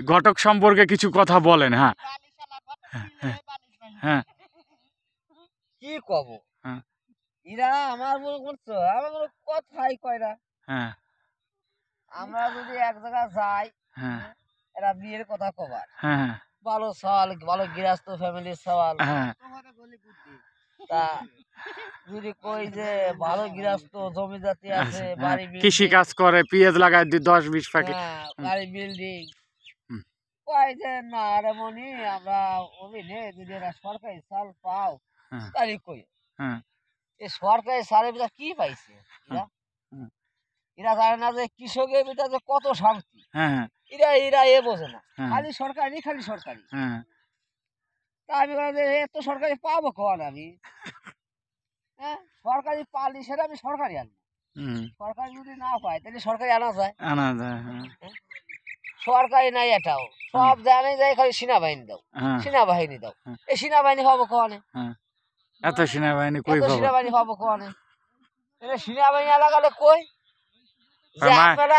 ঘটক সম্পর্কে কিছু কথা বলেন। হ্যাঁ হ্যাঁ কি কব, এরা আমার মনে করছো আমার কোনো কথাই কয় না। হ্যাঁ আমরা যদি এক জায়গায় যাই, হ্যাঁ এরা বিয়ের কথা কবার, হ্যাঁ ভালো সওয়াল, ভালো গৃহস্থ ফ্যামিলির সওয়াল। হ্যাঁ তা যদি কই যে ভালো গৃহস্থ জমি জাতি আছে, বাড়ি কৃষি কাজ করে, পেঁয়াজ লাগায় 10-20 প্যাকেট, বাড়ি বিল্ডিং, কয় যে না রে মনি আমরা অভিনে যদি এরা সরকারি চাল পাও তাহলে কই এই সরকারি চালের ভিতরে কি পাইছে এরা? এরা জানে না যে কৃষকের ভিতরে যে কত শান্তি। এরা এরা এ বোঝে না, খালি সরকারি খালি সরকারি। তা আমি বললাম যে এত সরকারি পাবো কখন আমি? হ্যাঁ, সরকারি পালি সেটা আমি সরকারি আনবো। সরকারি যদি না পাই তাহলে সরকারি আনা যায়? সরকারি নাই এটাও, সব জানে যায় খালি সেনাবাহিনী দাও, সেনাবাহিনী দাও। এই সেনাবাহিনী পাবো কখনে? এত সেনাবাহিনী কই পাবো? সেনাবাহিনী পাবো কখনে? সেনাবাহিনী লাগালে কই যে আপনারা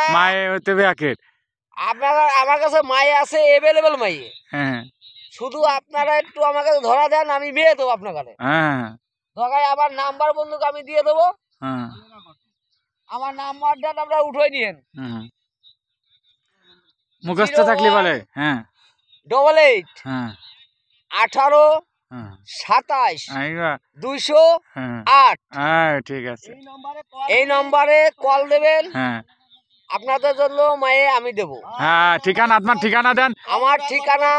আপনারা আমার কাছে মায়ে আছে, এভেলেবেল মাইয়ে। শুধু আপনারা একটু আমার কাছে ধরা দেন, আমি মেয়ে দেবো আপনার কাছে। ধরায় আমার নাম্বার বন্ধুকে আমি দিয়ে দেবো, আমার নাম্বারটা আপনারা উঠে নিয়েন। মুখস্থ থাকলে বলে 88 18 27 208। ঠিক আছে, এই নম্বরে কল দেবেন। আপনাদের জন্য মায়ে আমি দেবো। ঠিকানা, আপনার ঠিকানা দেন। আমার ঠিকানা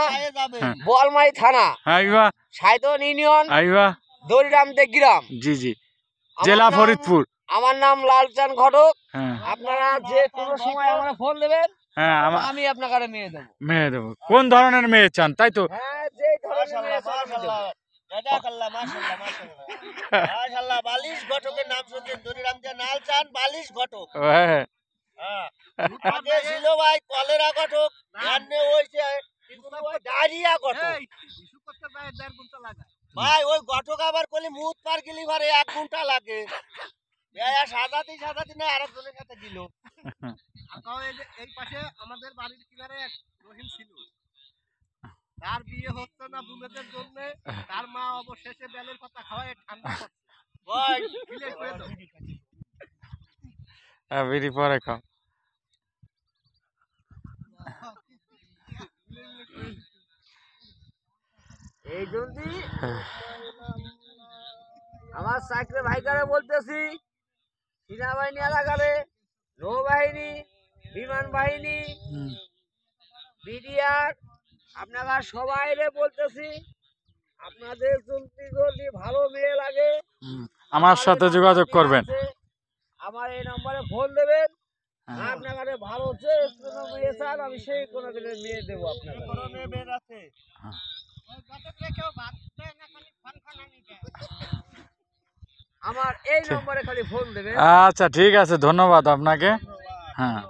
বোয়ালমারি থানা, সাইদন ইউনিয়ন, দড়িরামদে গ্রাম, জি জি, জেলা ফরিদপুর। আমার নাম লালচাঁদ ঘটক। আপনারা যে কোনো সময় আমার ফোন দেবেন, আমি আপনার কাছে মেয়ে দেবো। কোন ধরনের মেয়ে চান তাই তো? যে ধরনের মেয়ে চান আমি দেবো। মাশাআল্লাহ, বালিশ ঘটকের নাম শুনছেন, দড়িরামদে লালচাঁদ বালিশ ঘটক। আগে ছিল ভাই কলেরা ঘটক, এমনি হইছে ডায়রিয়া ঘটক। ভাই ওই ঘটক আবার কলি মুত পার গেলি ঘরে 1 ঘন্টা লাগে। সাজাতে না আরেকজনের কাছে দিল। এই পাশে আমাদের বাড়ির কিনারে এক রহিম ছিল, তার বিয়ে হচ্ছে না বুলেটের জন্য, তার মা অবশেষে বেলের পাতা খাওয়ায় ঠান্ডা করছে। ভাই বিলে করে দাও, বিড়ি পরে খাও। এই জন্যই আমার চাকরি ভাইকারে বলতেছি, সেনাবাহিনী এলাকারে, নৌবাহিনী, বিমান বাহিনী, বিডিআর, আপনারা সবাই বলতেছি, আপনাদের যদি ভালো মেয়ে লাগে আমার সাথে যোগাযোগ করবেন। আমার এই নম্বরে ফোন দেবেন। আপনার ভালো হচ্ছে মেয়ে চান, আমি সেই কোনো মেয়ে দেবো। আপনার মেয়ে আছে আমার এই নম্বরে খালি ফোন দেবেন। আচ্ছা ঠিক আছে, ধন্যবাদ আপনাকে। হ্যাঁ।